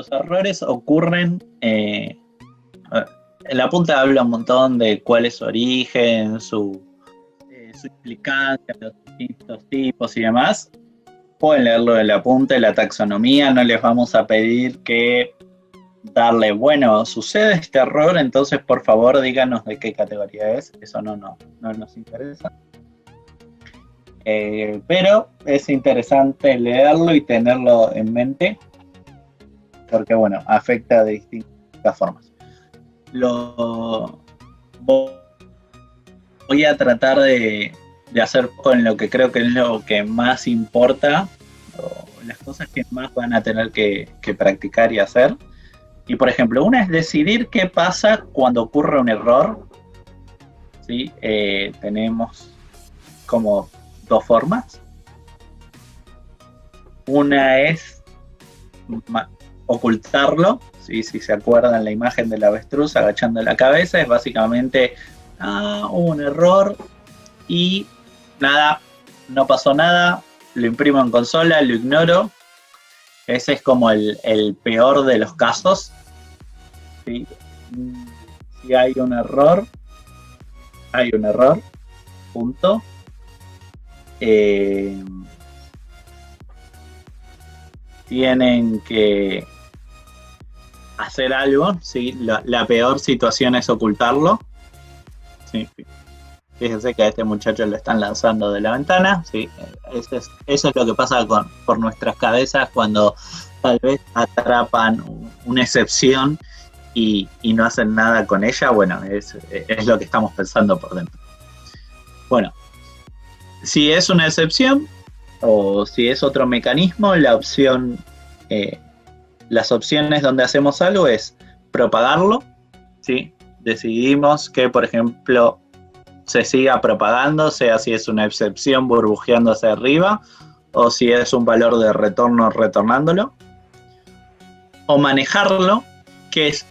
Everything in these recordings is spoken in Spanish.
los errores ocurren, en la punta habla un montón de cuál es su origen, su implicancia, los distintos tipos y demás. Pueden leerlo de la punta, de la taxonomía, no les vamos a pedir que darle, bueno, sucede este error, entonces por favor díganos de qué categoría es, eso no nos interesa. Pero es interesante leerlo y tenerlo en mente, porque bueno, afecta de distintas formas. Voy a tratar de hacer con lo que creo que es lo que más importa, o las cosas que más van a tener que practicar y hacer. Y por ejemplo, una es decidir qué pasa cuando ocurre un error. ¿Sí? Tenemos como dos formas. Una es ocultarlo, ¿sí? Si se acuerdan la imagen del avestruz agachando la cabeza, es básicamente hubo un error y nada, no pasó nada, lo imprimo en consola, lo ignoro. Ese es como el peor de los casos, ¿sí? Si hay un error, punto. Tienen que hacer algo, ¿sí? La peor situación es ocultarlo. ¿Sí? Fíjense que a este muchacho lo están lanzando de la ventana, ¿sí? Eso es lo que pasa por nuestras cabezas cuando tal vez atrapan una excepción y no hacen nada con ella. Bueno, es lo que estamos pensando por dentro. Bueno, si es una excepción o si es otro mecanismo, las opciones donde hacemos algo es propagarlo, ¿sí? Decidimos que, por ejemplo, se siga propagando, sea si es una excepción burbujeando hacia arriba o si es un valor de retorno retornándolo. O manejarlo, que es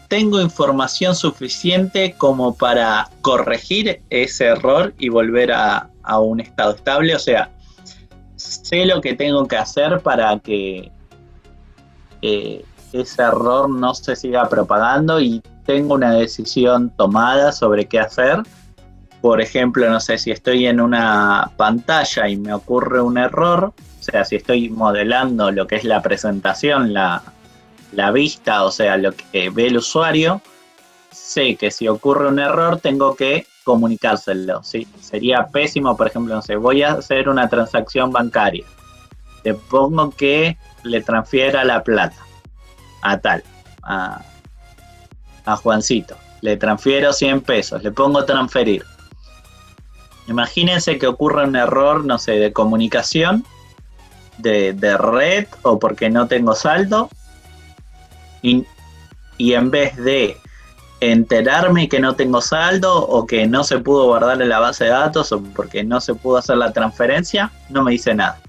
tengo información suficiente como para corregir ese error y volver a un estado estable. O sea, sé lo que tengo que hacer para que ese error no se siga propagando y tengo una decisión tomada sobre qué hacer. Por ejemplo, no sé, si estoy en una pantalla y me ocurre un error, o sea, si estoy modelando lo que es la presentación, la vista, o sea, lo que ve el usuario, sé que si ocurre un error tengo que comunicárselo, ¿sí? Sería pésimo, por ejemplo, no sé, voy a hacer una transacción bancaria, le pongo que le transfiera la plata a tal, a Juancito, le transfiero 100 pesos, le pongo transferir. Imagínense que ocurre un error, no sé, de comunicación, de red, o porque no tengo saldo, y en vez de enterarme que no tengo saldo o que no se pudo guardar en la base de datos o porque no se pudo hacer la transferencia, no me dice nada.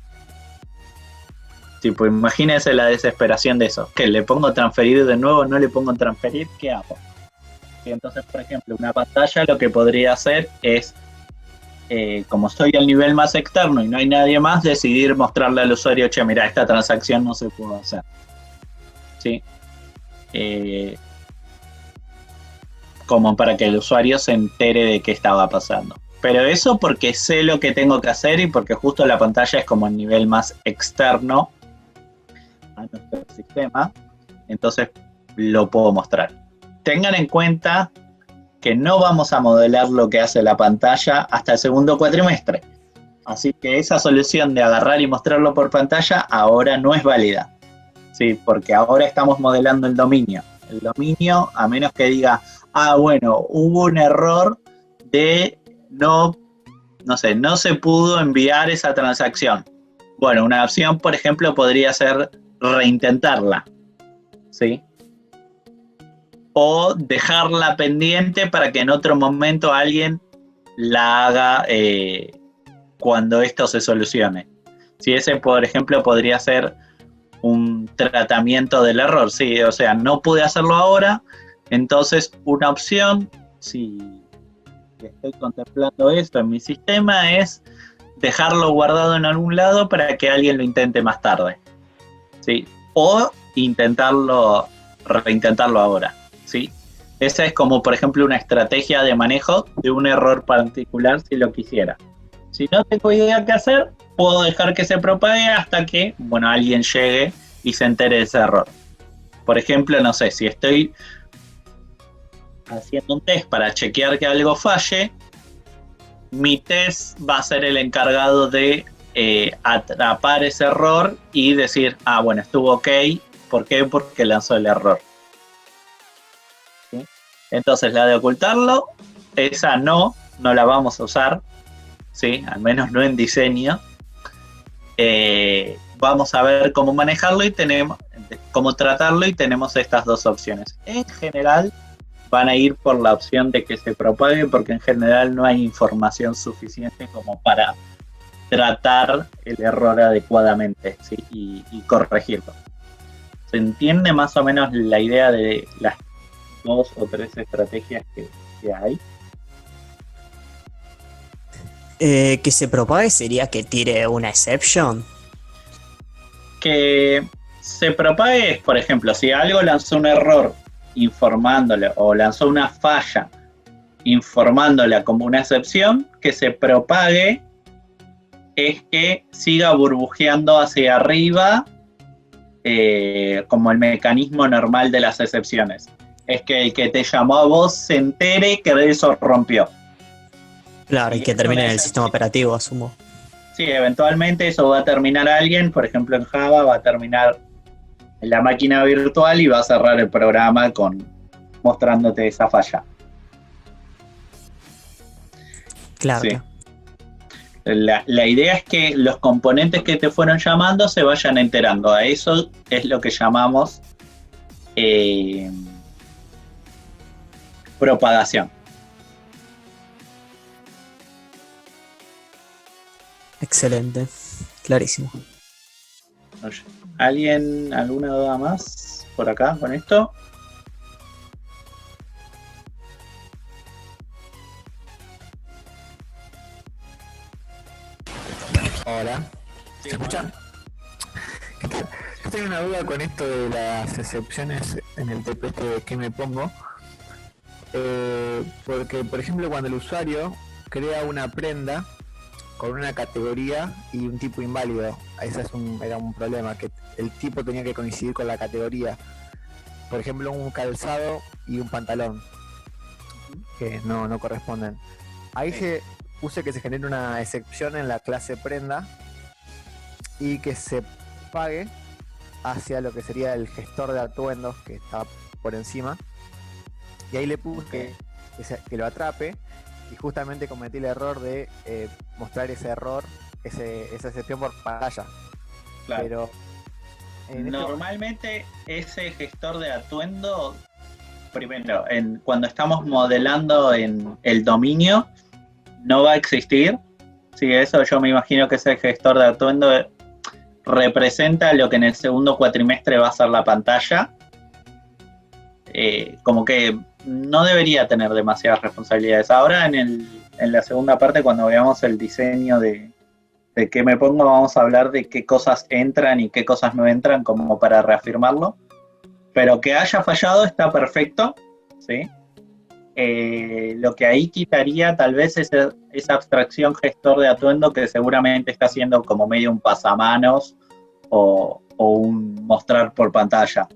Tipo, imagínense la desesperación de eso, que le pongo transferir de nuevo, no le pongo transferir, ¿qué hago? Y entonces, por ejemplo, una pantalla lo que podría hacer es, como soy el nivel más externo y no hay nadie más, decidir mostrarle al usuario, che, mira, esta transacción no se pudo hacer. ¿Sí? Como para que el usuario se entere de qué estaba pasando. Pero eso porque sé lo que tengo que hacer y porque justo la pantalla es como el nivel más externo a nuestro sistema, entonces lo puedo mostrar. Tengan en cuenta que no vamos a modelar lo que hace la pantalla hasta el segundo cuatrimestre. Así que esa solución de agarrar y mostrarlo por pantalla ahora no es válida. Sí, porque ahora estamos modelando el dominio. El dominio, a menos que diga, bueno, hubo un error de no se pudo enviar esa transacción. Bueno, una opción, por ejemplo, podría ser reintentarla, ¿sí? O dejarla pendiente para que en otro momento alguien la haga cuando esto se solucione. Si ese, por ejemplo, podría ser un tratamiento del error, sí, o sea, no pude hacerlo ahora, entonces una opción, si estoy contemplando esto en mi sistema, es dejarlo guardado en algún lado para que alguien lo intente más tarde, ¿sí? O reintentarlo ahora, ¿sí? Esa es como, por ejemplo, una estrategia de manejo de un error particular si lo quisiera. Si no tengo idea qué hacer, puedo dejar que se propague hasta que, bueno, alguien llegue y se entere de ese error. Por ejemplo, no sé, si estoy haciendo un test para chequear que algo falle, mi test va a ser el encargado de atrapar ese error y decir, bueno, estuvo ok. ¿Por qué? Porque lanzó el error. ¿Sí? Entonces, la de ocultarlo, esa no la vamos a usar, ¿sí? Al menos no en diseño. Vamos a ver cómo manejarlo y cómo tratarlo, y tenemos estas dos opciones. En general, van a ir por la opción de que se propague, porque en general no hay información suficiente como para tratar el error adecuadamente, ¿sí? y corregirlo. ¿Se entiende más o menos la idea de las 2 o 3 estrategias que hay? Que se propague sería que tire una exception. Que se propague, por ejemplo, si algo lanzó un error informándole, o lanzó una falla informándola como una excepción, que se propague es que siga burbujeando hacia arriba, como el mecanismo normal de las excepciones. Es que el que te llamó a vos se entere que eso rompió. Claro, y que termine en el sistema operativo, asumo. Sí, eventualmente eso va a terminar alguien, por ejemplo en Java va a terminar en la máquina virtual y va a cerrar el programa mostrándote esa falla. Claro. Sí. La idea es que los componentes que te fueron llamando se vayan enterando. A eso es lo que llamamos propagación. Excelente, clarísimo. ¿Alguna duda más por acá con esto? Hola, ¿se escucha? Yo tengo una duda con esto de las excepciones en el TP de que me pongo. Porque, por ejemplo, cuando el usuario crea una prenda con una categoría y un tipo inválido, ese era un problema, que el tipo tenía que coincidir con la categoría. Por ejemplo, un calzado y un pantalón, que no corresponden. Ahí se puse que se genere una excepción en la clase prenda y que se pague hacia lo que sería el gestor de atuendos que está por encima, y ahí le puse que lo atrape, y justamente cometí el error de mostrar ese error, esa excepción por pantalla. Claro. Pero normalmente ese gestor de atuendo, primero, cuando estamos modelando en el dominio, no va a existir. Sí, eso yo me imagino que ese gestor de atuendo representa lo que en el segundo cuatrimestre va a ser la pantalla. Como que no debería tener demasiadas responsabilidades. Ahora en la segunda parte, cuando veamos el diseño de qué me pongo, vamos a hablar de qué cosas entran y qué cosas no entran, como para reafirmarlo. Pero que haya fallado está perfecto, ¿sí? Lo que ahí quitaría tal vez es esa abstracción gestor de atuendo, que seguramente está haciendo como medio un pasamanos o un mostrar por pantalla.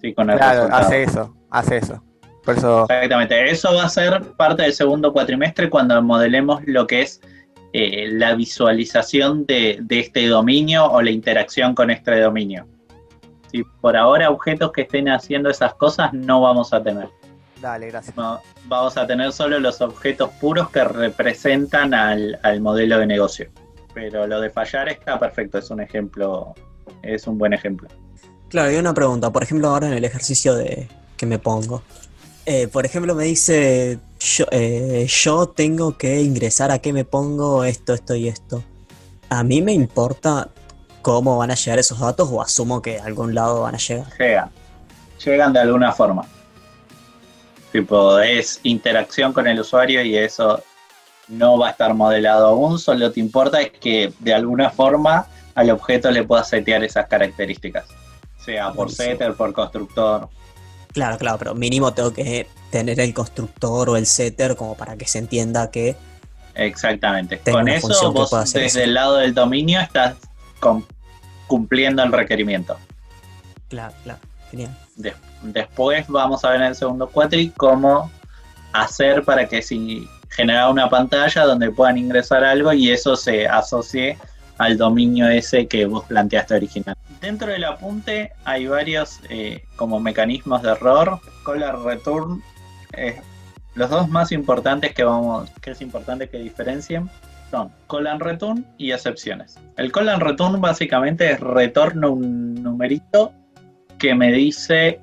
Sí, con el resultado. Hace eso. Por eso. Exactamente, eso va a ser parte del segundo cuatrimestre cuando modelemos lo que es la visualización de este dominio o la interacción con este dominio. Sí, por ahora objetos que estén haciendo esas cosas no vamos a tener. Dale, gracias. No, vamos a tener solo los objetos puros que representan al modelo de negocio. Pero lo de fallar está perfecto, es un ejemplo, es un buen ejemplo. Claro, y una pregunta, por ejemplo, ahora en el ejercicio que me pongo. Por ejemplo, me dice, yo tengo que ingresar a qué me pongo esto y esto. ¿A mí me importa cómo van a llegar esos datos o asumo que de algún lado van a llegar? Llegan de alguna forma. Tipo, es interacción con el usuario y eso no va a estar modelado aún, solo te importa es que de alguna forma al objeto le puedas setear esas características. sea por Buenísimo. setter, por constructor. Claro, pero mínimo tengo que tener el constructor o el setter como para que se entienda que Exactamente. tengo Con una eso función que vos pueda hacer desde eso. el lado del dominio estás cumpliendo el requerimiento. Claro, genial. Después vamos a ver en el segundo cuatri cómo hacer para que si genera una pantalla donde puedan ingresar algo y eso se asocie al dominio ese que vos planteaste original. Dentro del apunte hay varios como mecanismos de error. Caller return, los dos más importantes que es importante que diferencien son call and return y excepciones. El call and return básicamente es retorno un numerito que me dice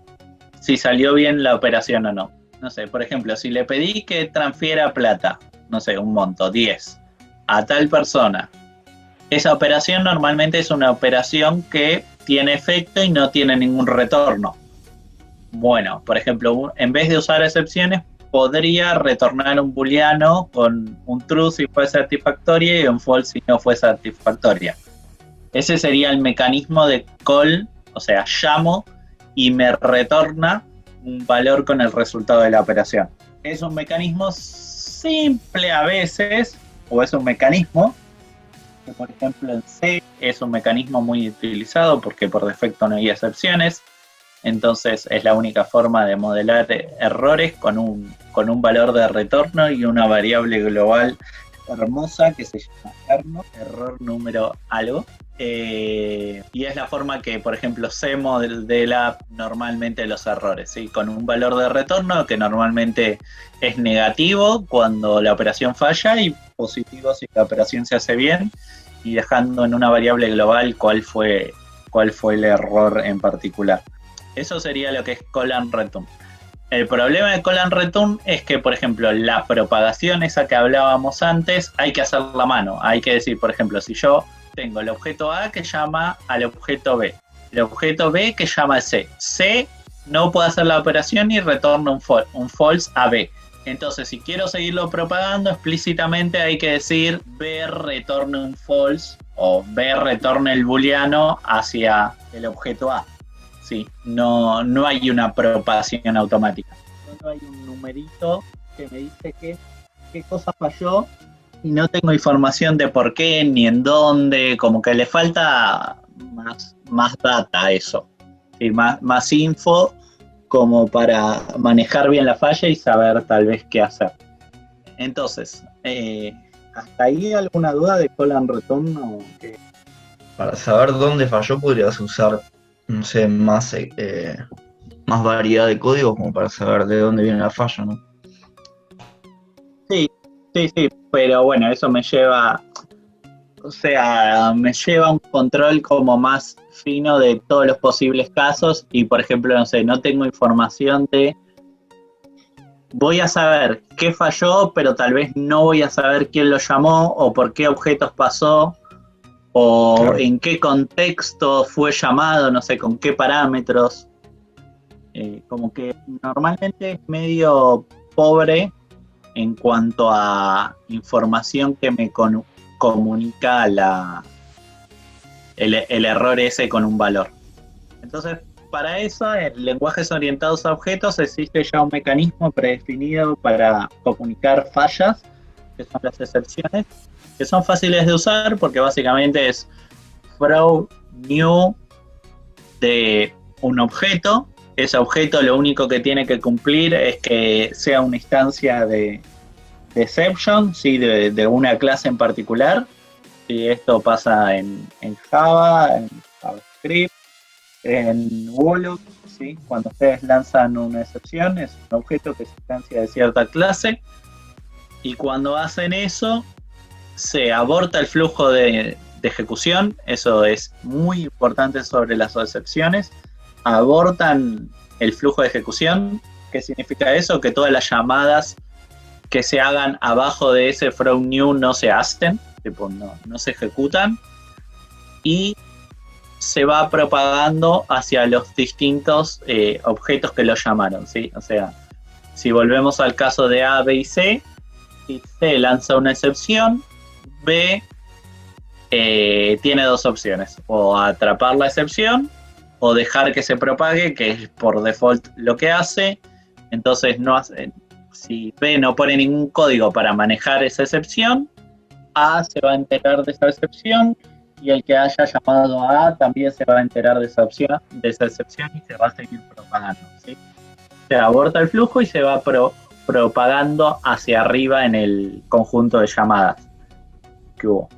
si salió bien la operación o no. No sé, por ejemplo, si le pedí que transfiera plata, no sé, un monto, 10, a tal persona, esa operación normalmente es una operación que tiene efecto y no tiene ningún retorno. Bueno, por ejemplo, en vez de usar excepciones, podría retornar un booleano con un true si fue satisfactoria y un false si no fue satisfactoria. Ese sería el mecanismo de call, o sea, llamo y me retorna un valor con el resultado de la operación. Es un mecanismo simple a veces, o es un mecanismo que, por ejemplo, en C es un mecanismo muy utilizado porque por defecto no hay excepciones. Entonces es la única forma de modelar errores con un valor de retorno y una variable global hermosa que se llama error número algo. Y es la forma que, por ejemplo, C modela normalmente los errores, ¿sí? Con un valor de retorno que normalmente es negativo cuando la operación falla y positivo si la operación se hace bien, y dejando en una variable global cuál fue el error en particular. Eso sería lo que es call and return. El problema de call and return es que, por ejemplo, la propagación esa que hablábamos antes, hay que hacerla a mano. Hay que decir, por ejemplo, si yo tengo el objeto A que llama al objeto B, el objeto B que llama al C. C no puede hacer la operación y retorna un false a B. Entonces, si quiero seguirlo propagando, explícitamente hay que decir B retorna un false o B retorna el booleano hacia el objeto A. Sí, no hay una propagación automática. Solo hay un numerito que me dice qué cosa falló y no tengo información de por qué ni en dónde, como que le falta más data a eso. Sí, más info como para manejar bien la falla y saber tal vez qué hacer. Entonces, ¿hasta ahí alguna duda de call and return o qué? Para saber dónde falló podrías usar, no sé, más variedad de códigos como para saber de dónde viene la falla, ¿no? Sí, pero bueno, eso me lleva a un control como más fino de todos los posibles casos y, por ejemplo, no sé, no tengo información voy a saber qué falló, pero tal vez no voy a saber quién lo llamó o por qué objetos pasó o Claro. en qué contexto fue llamado, no sé, con qué parámetros. Como que normalmente es medio pobre en cuanto a información que me comunica el error ese con un valor. Entonces, para eso, en lenguajes orientados a objetos existe ya un mecanismo predefinido para comunicar fallas, que son las excepciones, que son fáciles de usar porque básicamente es throw new de un objeto. Ese objeto lo único que tiene que cumplir es que sea una instancia de exception, ¿sí? de una clase en particular. Y esto pasa en Java, en JavaScript, en Wolo, ¿sí? Cuando ustedes lanzan una excepción, es un objeto que se instancia de cierta clase. Y cuando hacen eso, se aborta el flujo de ejecución. Eso es muy importante sobre las excepciones. Abortan el flujo de ejecución. ¿Qué significa eso? Que todas las llamadas que se hagan abajo de ese from new no se hacen, tipo no se ejecutan, y se va propagando hacia los distintos objetos que lo llamaron, ¿sí? O sea, si volvemos al caso de A, B y C, si C lanza una excepción, B tiene dos opciones, o atrapar la excepción o dejar que se propague, que es por default lo que hace. Entonces, si B no pone ningún código para manejar esa excepción, A se va a enterar de esa excepción, y el que haya llamado a A también se va a enterar de esa excepción y se va a seguir propagando, ¿sí? Se aborta el flujo y se va propagando hacia arriba en el conjunto de llamadas que hubo.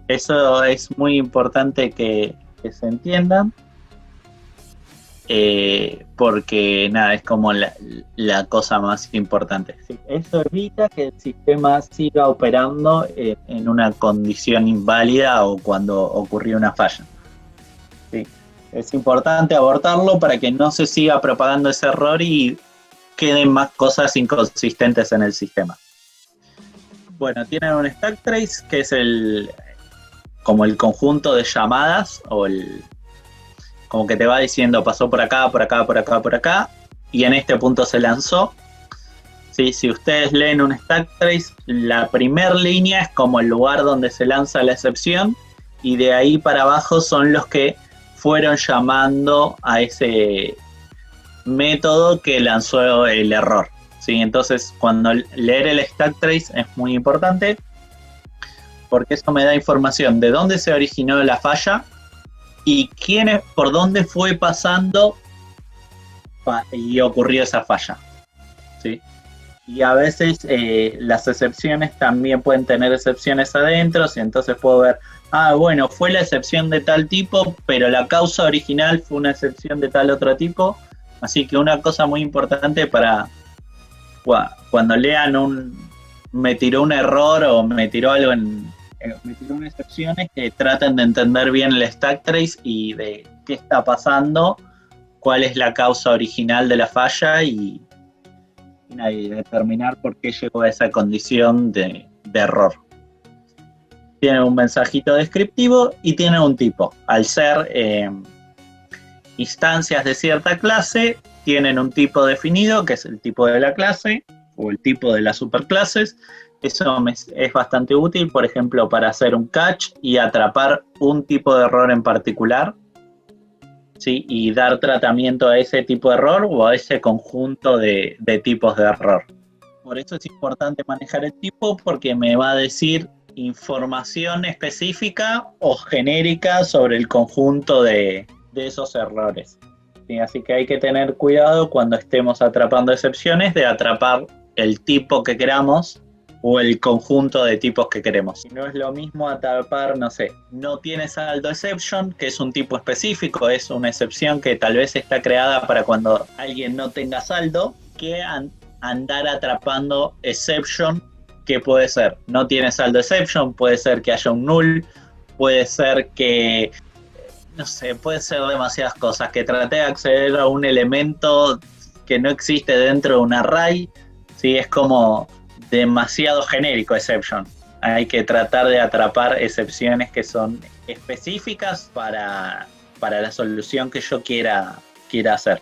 Eso es muy importante que se entiendan, porque nada, es como la cosa más importante. ¿Sí? Eso evita que el sistema siga operando en una condición inválida o cuando ocurrió una falla. ¿Sí? Es importante abortarlo para que no se siga propagando ese error y queden más cosas inconsistentes en el sistema. Bueno, tienen un stack trace que es como el conjunto de llamadas, o como que te va diciendo pasó por acá, por acá, por acá, por acá, y en este punto se lanzó. ¿Sí? Si ustedes leen un stack trace, la primera línea es como el lugar donde se lanza la excepción, y de ahí para abajo son los que fueron llamando a ese método que lanzó el error. ¿Sí? Entonces, cuando leer el stack trace es muy importante, porque eso me da información de dónde se originó la falla y por dónde fue pasando y ocurrió esa falla. ¿Sí? Y a veces las excepciones también pueden tener excepciones adentro, y entonces puedo ver, bueno, fue la excepción de tal tipo, pero la causa original fue una excepción de tal otro tipo. Así que una cosa muy importante para cuando lean me tiró un error o me tiró algo me tiró una excepción, es que traten de entender bien el stack trace y de qué está pasando, cuál es la causa original de la falla y determinar por qué llegó a esa condición de error. Tiene un mensajito descriptivo y tiene un tipo. Al ser instancias de cierta clase, tienen un tipo definido, que es el tipo de la clase o el tipo de las superclases. Eso es bastante útil, por ejemplo, para hacer un catch y atrapar un tipo de error en particular, ¿sí? Y dar tratamiento a ese tipo de error o a ese conjunto de tipos de error. Por eso es importante manejar el tipo, porque me va a decir información específica o genérica sobre el conjunto de esos errores. ¿Sí? Así que hay que tener cuidado cuando estemos atrapando excepciones de atrapar el tipo que queramos o el conjunto de tipos que queremos. No es lo mismo atrapar, no sé, no tiene saldo exception, que es un tipo específico, es una excepción que tal vez está creada para cuando alguien no tenga saldo, que andar atrapando exception, que puede ser, no tiene saldo exception, puede ser que haya un null, puede ser que, no sé, puede ser demasiadas cosas, que trate de acceder a un elemento que no existe dentro de un array, ¿sí? Es como demasiado genérico exception. Hay que tratar de atrapar excepciones que son específicas para la solución que yo quiera hacer.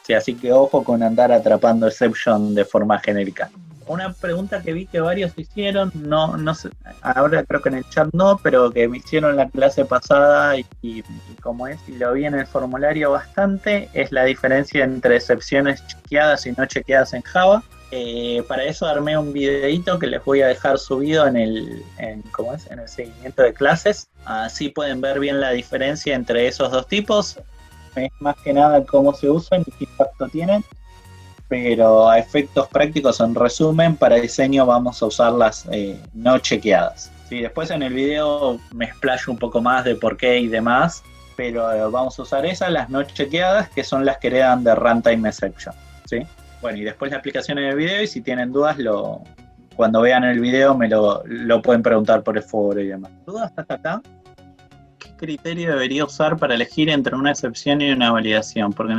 Sí, así que ojo con andar atrapando exception de forma genérica. Una pregunta que vi que varios hicieron, no sé, ahora creo que en el chat no, pero que me hicieron la clase pasada y como es, y lo vi en el formulario bastante, es la diferencia entre excepciones chequeadas y no chequeadas en Java. Para eso armé un videito que les voy a dejar subido en el seguimiento de clases. Así pueden ver bien la diferencia entre esos dos tipos. Es más que nada cómo se usan y qué impacto tienen. Pero a efectos prácticos, en resumen, para diseño vamos a usar las no chequeadas. Sí, después en el video me explayo un poco más de por qué y demás, pero vamos a usar esas, las no chequeadas, que son las que heredan de runtime exception. ¿Sí? Bueno, y después la aplicación en el video, y si tienen dudas, cuando vean el video me lo pueden preguntar por el foro y demás. ¿Dudas hasta acá? ¿Qué criterio debería usar para elegir entre una excepción y una validación? Porque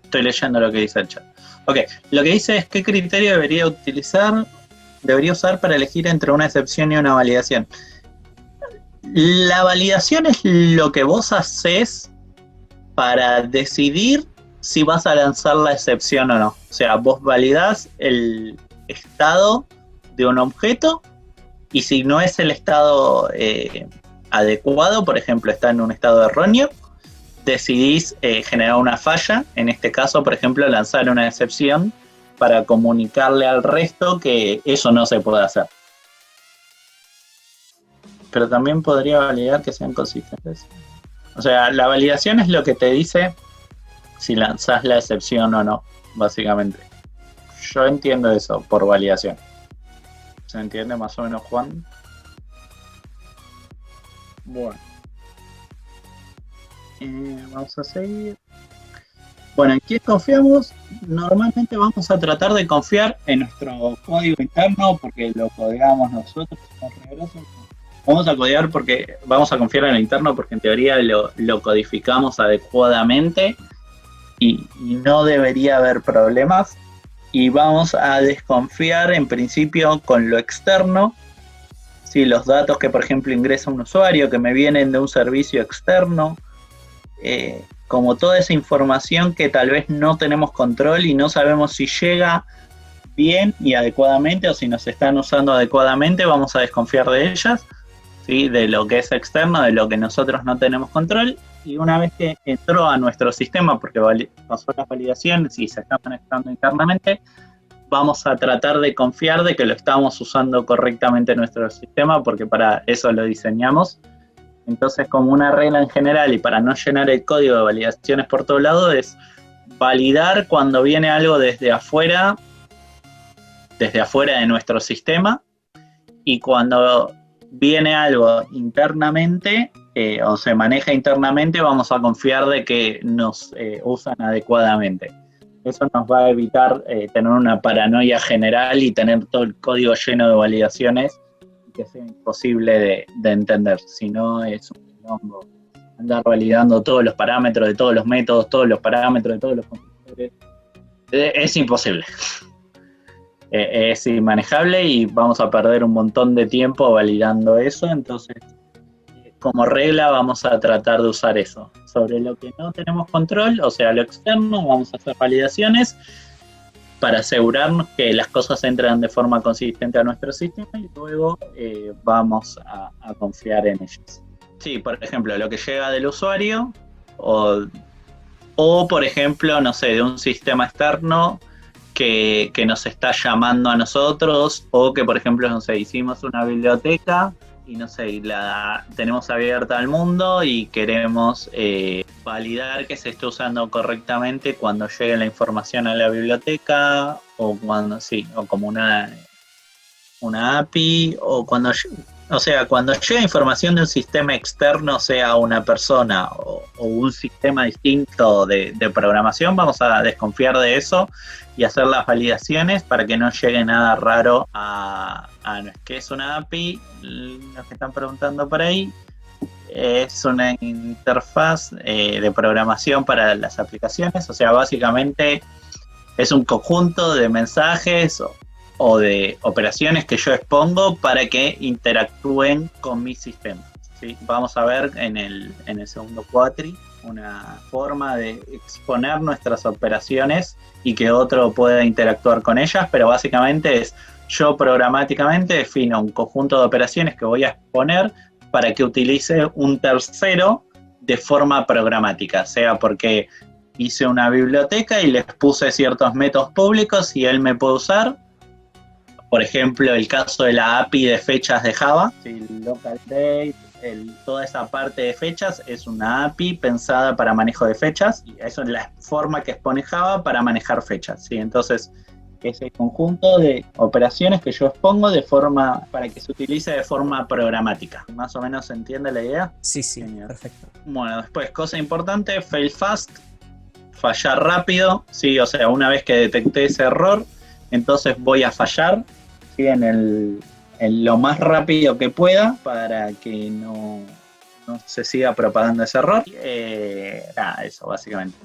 estoy leyendo lo que dice el chat. Ok, lo que dice es qué criterio debería usar para elegir entre una excepción y una validación. La validación es lo que vos haces para decidir si vas a lanzar la excepción o no. O sea, vos validás el estado de un objeto, y si no es el estado adecuado, por ejemplo, está en un estado erróneo, decidís generar una falla, en este caso, por ejemplo, lanzar una excepción para comunicarle al resto que eso no se puede hacer. Pero también podría validar que sean consistentes. O sea, la validación es lo que te dice si lanzás la excepción o no, básicamente. Yo entiendo eso por validación. ¿Se entiende más o menos, Juan? Bueno. Vamos a seguir. Bueno, ¿en quién confiamos? Normalmente vamos a tratar de confiar en nuestro código interno porque lo codeamos nosotros. Vamos a codear porque vamos a confiar en el interno porque en teoría lo codificamos adecuadamente y no debería haber problemas. Y vamos a desconfiar en principio con lo externo. Si los datos que por ejemplo ingresa un usuario que me vienen de un servicio externo, como toda esa información que tal vez no tenemos control y no sabemos si llega bien y adecuadamente o si nos están usando adecuadamente, vamos a desconfiar de ellas, ¿sí? De lo que es externo, de lo que nosotros no tenemos control. Y una vez que entró a nuestro sistema, porque pasó las validaciones y se está manejando internamente, vamos a tratar de confiar de que lo estamos usando correctamente en nuestro sistema, porque para eso lo diseñamos. Entonces, como una regla en general y para no llenar el código de validaciones por todo lado, es validar cuando viene algo desde afuera de nuestro sistema, y cuando viene algo internamente o se maneja internamente, vamos a confiar de que nos usan adecuadamente. Eso nos va a evitar tener una paranoia general y tener todo el código lleno de validaciones que sea imposible de entender. Si no, es un quilombo andar validando todos los parámetros de todos los métodos, todos los parámetros de todos los constructores. Es imposible. Es inmanejable y vamos a perder un montón de tiempo validando eso. Entonces, como regla, vamos a tratar de usar eso. Sobre lo que no tenemos control, o sea, lo externo, vamos a hacer validaciones para asegurarnos que las cosas entran de forma consistente a nuestro sistema y luego vamos a confiar en ellas. Sí, por ejemplo, lo que llega del usuario o por ejemplo, no sé, de un sistema externo que nos está llamando a nosotros, o que, por ejemplo, no sé, hicimos una biblioteca y no sé, la tenemos abierta al mundo y queremos validar que se esté usando correctamente cuando llegue la información a la biblioteca, o cuando sí, o como una API, o cuando, o sea, cuando llega información de un sistema externo, sea una persona o un sistema distinto de programación, vamos a desconfiar de eso y hacer las validaciones para que no llegue nada raro a ¿qué es una API? Los que están preguntando por ahí, es una interfaz de programación para las aplicaciones. O sea, básicamente es un conjunto de mensajes o de operaciones que yo expongo para que interactúen con mi sistema, ¿sí? Vamos a ver en el segundo cuatri una forma de exponer nuestras operaciones y que otro pueda interactuar con ellas, pero básicamente es yo programáticamente defino un conjunto de operaciones que voy a exponer para que utilice un tercero de forma programática, sea porque hice una biblioteca y les puse ciertos métodos públicos y él me puede usar. Por ejemplo, el caso de la API de fechas de Java, el local date, toda esa parte de fechas es una API pensada para manejo de fechas, y eso es la forma que expone Java para manejar fechas, ¿sí? Entonces, es el conjunto de operaciones que yo expongo para que se utilice de forma programática. ¿Más o menos se entiende la idea? Sí, Genial. Perfecto. Bueno, después, cosa importante, fail fast, fallar rápido, ¿sí? O sea, una vez que detecté ese error, entonces voy a fallar, ¿sí? En lo más rápido que pueda para que no se siga propagando ese error. Eso básicamente.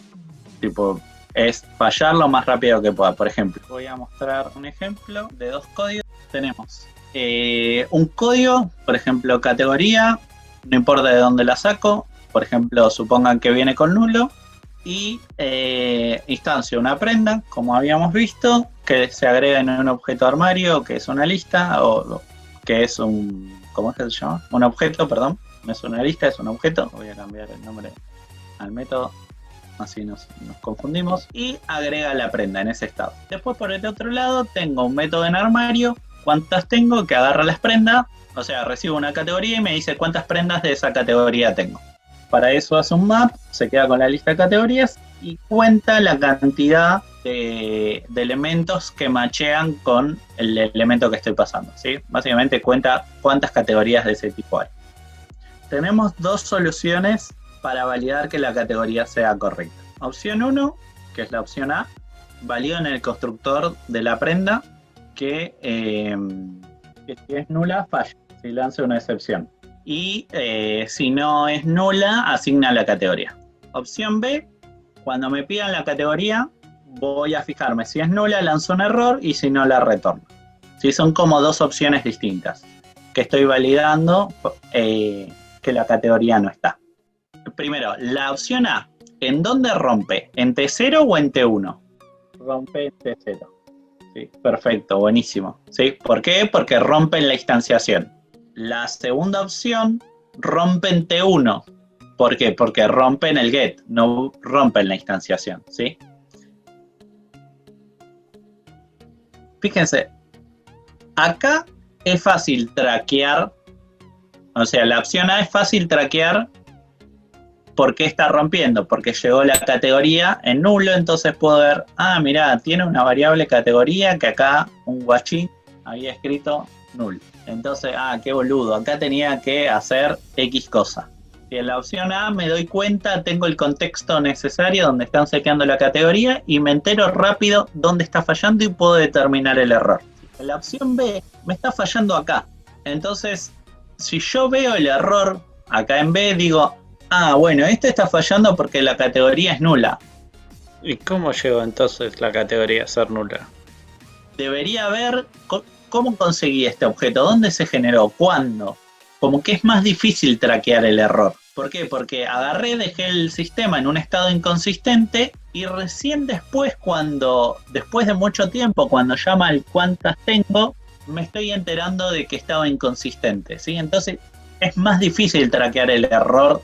Tipo, es fallar lo más rápido que pueda. Por ejemplo, voy a mostrar un ejemplo de dos códigos. Tenemos un código, por ejemplo, categoría, no importa de dónde la saco. Por ejemplo, supongan que viene con nulo. Y instancio una prenda, como habíamos visto, que se agrega en un objeto armario, que es una lista, o que es un, ¿cómo es que se llama? Un objeto, perdón. no es una lista, es un objeto. Voy a cambiar el nombre al método, así nos confundimos. Y agrega la prenda en ese estado. Después por el otro lado tengo un método en armario, cuántas tengo, que agarra las prendas. O sea, recibo una categoría y me dice cuántas prendas de esa categoría tengo. Para eso hace un map, se queda con la lista de categorías y cuenta la cantidad de elementos que machean con el elemento que estoy pasando, ¿sí? Básicamente cuenta cuántas categorías de ese tipo hay. Tenemos dos soluciones para validar que la categoría sea correcta. Opción 1, que es la opción A, valido en el constructor de la prenda que si es nula, falla, si lanza una excepción. Y si no es nula, asigna la categoría. Opción B, cuando me pidan la categoría, voy a fijarme si es nula, lanzo un error y si no, la retorno. ¿Sí? Son como dos opciones distintas que estoy validando que la categoría no está. Primero, la opción A, ¿en dónde rompe? ¿En T0 o en T1? Rompe en T0. Sí, perfecto, buenísimo. ¿Sí? ¿Por qué? Porque rompe en la instanciación. La segunda opción rompe en T1. ¿Por qué? Porque rompe en el get, no rompe en la instanciación, ¿sí? Fíjense, acá es fácil traquear, o sea, la opción A es fácil traquear por qué está rompiendo, porque llegó la categoría en nulo, entonces puedo ver, mirá, tiene una variable categoría que acá un guachín había escrito null. Entonces, qué boludo, acá tenía que hacer X cosa. Si en la opción A me doy cuenta, tengo el contexto necesario donde están seteando la categoría y me entero rápido dónde está fallando y puedo determinar el error. En la opción B me está fallando acá. Entonces, si yo veo el error acá en B, digo, bueno, este está fallando porque la categoría es nula. ¿Y cómo llegó entonces la categoría a ser nula? Debería ver cómo conseguí este objeto, dónde se generó, cuándo. Como que es más difícil traquear el error. ¿Por qué? Porque dejé el sistema en un estado inconsistente y recién después de mucho tiempo, cuando llama al cuántas tengo, me estoy enterando de que estaba inconsistente, ¿sí? Entonces es más difícil traquear el error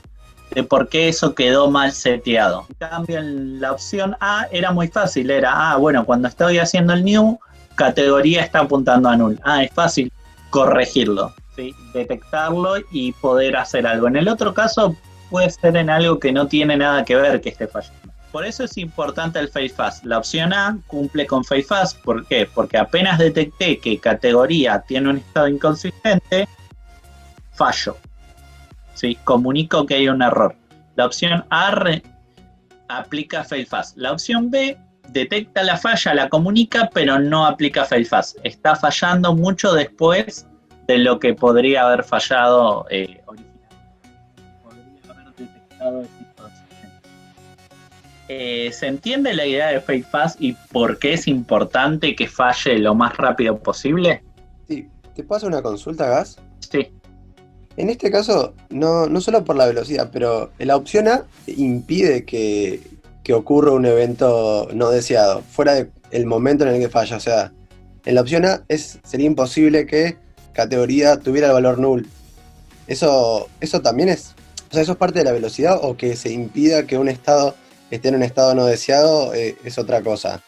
de por qué eso quedó mal seteado. En cambio, en la opción A era muy fácil, era, bueno, cuando estoy haciendo el new, categoría está apuntando a null. Es fácil corregirlo. ¿Sí? Detectarlo y poder hacer algo. En el otro caso puede ser en algo que no tiene nada que ver que esté fallando. Por eso es importante el fail fast. La opción A cumple con fail fast. ¿Por qué? Porque apenas detecté que categoría tiene un estado inconsistente, fallo. ¿Sí? Comunico que hay un error. La opción A aplica fail fast. La opción B detecta la falla, la comunica, pero no aplica fail fast. Está fallando mucho después de lo que podría haber fallado originalmente. Podría haber detectado esa inconsistencia. ¿Se entiende la idea de fail fast y por qué es importante que falle lo más rápido posible? Sí, ¿te puedo hacer una consulta, Gas? Sí. En este caso, no solo por la velocidad, pero la opción A impide que ocurra un evento no deseado, fuera del momento en el que falla. O sea, en la opción A sería imposible que categoría tuviera el valor null. Eso también es, o sea, eso es parte de la velocidad, o que se impida que un estado esté en un estado no deseado, es otra cosa.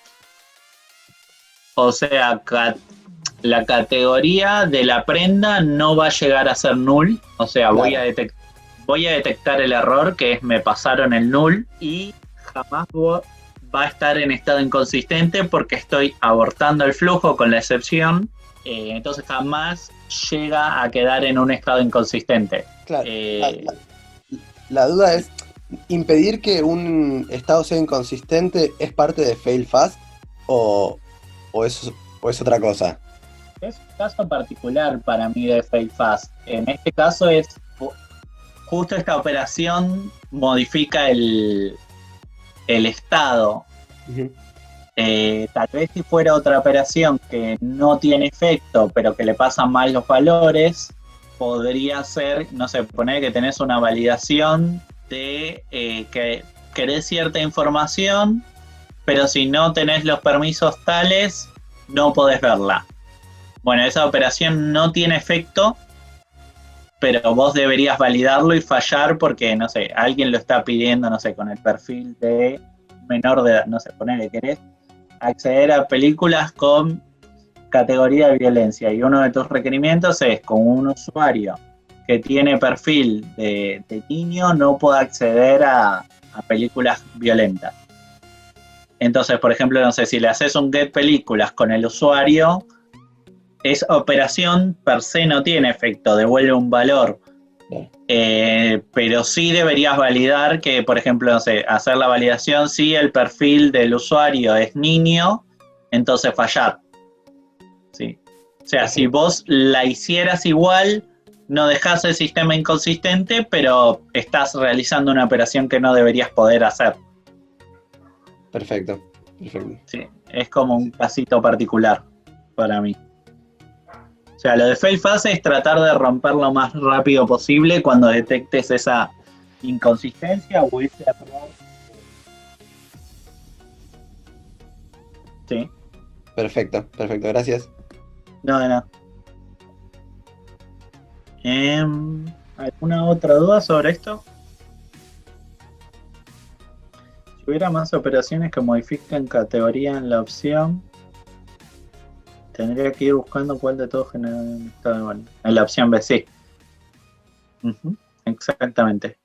O sea, la categoría de la prenda no va a llegar a ser null, o sea, Claro. voy a detectar el error, que es me pasaron el null, y jamás va a estar en estado inconsistente porque estoy abortando el flujo con la excepción. Entonces jamás llega a quedar en un estado inconsistente. Claro, la duda es, ¿impedir que un estado sea inconsistente es parte de fail fast o es otra cosa? Es un caso particular para mí de fail fast. En este caso es justo esta operación modifica el estado. Uh-huh. Tal vez si fuera otra operación que no tiene efecto, pero que le pasan mal los valores, podría ser, no sé, poner que tenés una validación de que querés cierta información, pero si no tenés los permisos tales, no podés verla. Bueno, esa operación no tiene efecto, pero vos deberías validarlo y fallar porque, no sé, alguien lo está pidiendo, no sé, con el perfil de menor de edad, no sé, ponele, querés acceder a películas con categoría de violencia y uno de tus requerimientos es con un usuario que tiene perfil de niño no puede acceder a películas violentas. Entonces, por ejemplo, no sé, si le haces un get películas con el usuario, esa operación per se no tiene efecto, devuelve un valor. Pero sí deberías validar que, por ejemplo, no sé, hacer la validación si el perfil del usuario es niño, entonces fallar. ¿Sí? O sea, si vos la hicieras igual, no dejás el sistema inconsistente, pero estás realizando una operación que no deberías poder hacer. Perfecto. Sí, es como un pasito particular para mí. O sea, lo de failfast es tratar de romper lo más rápido posible cuando detectes esa inconsistencia o ese error. Sí. Perfecto, gracias. No, de nada. ¿Alguna otra duda sobre esto? Si hubiera más operaciones que modifiquen categoría en la opción, tendría que ir buscando cuál de todos genera un estado de valor. En la opción B, sí. Exactamente.